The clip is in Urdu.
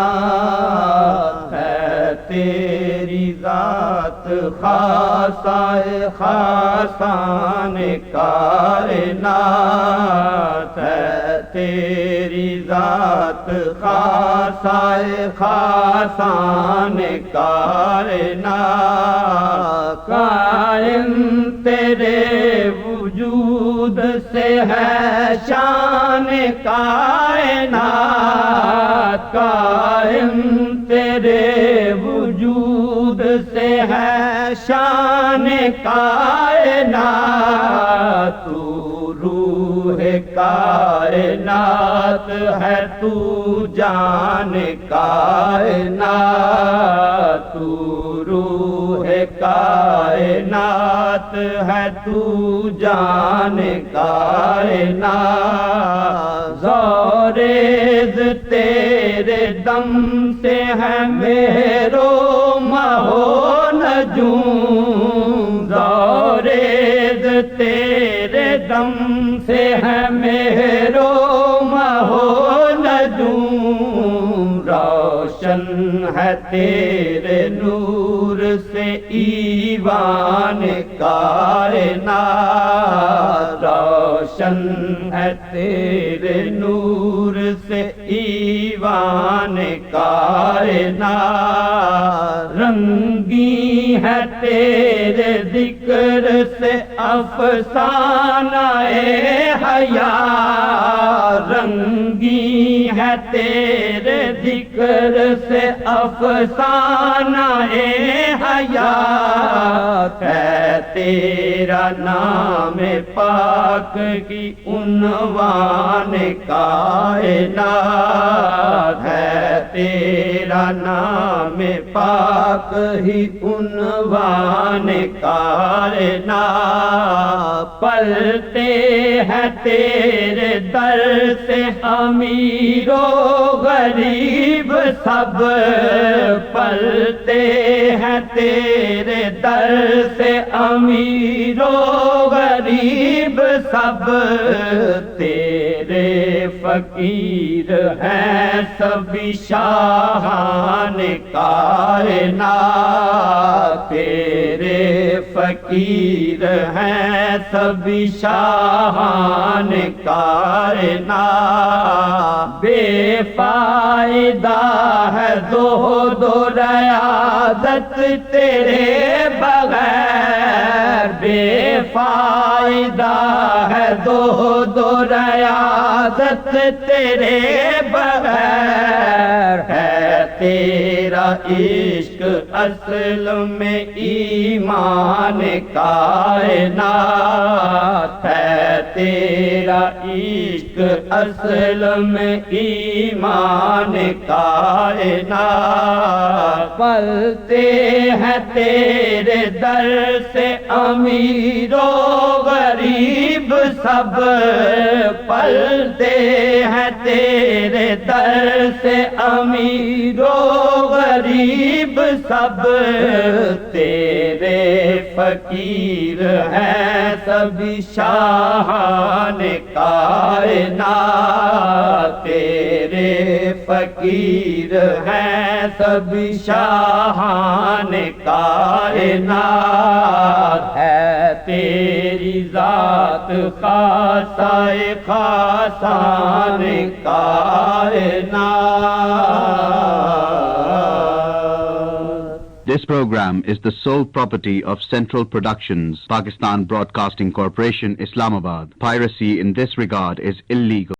کائنات ہے تیری ذات خاصائے خاصان کائنات ہے تیری ذات خاصائے خاصان کائنات قائم تیرے وجود سے ہے شان کائنات قائم تیرے وجود سے ہے شان کائنات تو روح کائنات ہے تو جان کائنات تو روح کائنات ہے تو جان کائنات زوریز تیرے دم سے ہے مہرو مہو نجوم زوریز تیرے دم سے ہے مہرو مہو نجوم روشن ہے تیرے نور سے ایوان کائنات روشن ہے تیرے نور سے ایوان کائنات رنگی ہے تیرے ذکر سے افسانہ حیات رنگی ہے تیرے ذکر سے افسانہ حیات ہے تیرا نام پاک کی عنوان کائنات ہے تیرا نام پاک ہی عنوان کائنات پلتے ہیں تیرے در سے امیر و غریب سب پلتے ہیں تیرے در سے امیر و غریب سب تیرے فقیر ہیں سبھی شاہان کائنات تیرے فقیر ہیں سبھی شاہان کائنات بے فائدہ ہے زہد و ریاضت تیرے بغیر بے فائدہ ہے زہد و ریاضت تیرے بغیر ہے تیرا عشق اصل میں ایمان کائنات ہے تیرا عشق اصل میں ایمان کائنات پلتے ہیں تیرے در سے امیر و غریب سب پلتے ہیں تیرے در سے امیر و غریب سب تیرے فقیر ہیں سبھی شاہان کائنات تیرے فقیر ہیں سبھی شاہان کائنات ہے تیری ذات خاصائے خاصان کائنات. This program is the sole property of Central Productions, Pakistan Broadcasting Corporation, Islamabad. Piracy in this regard is illegal.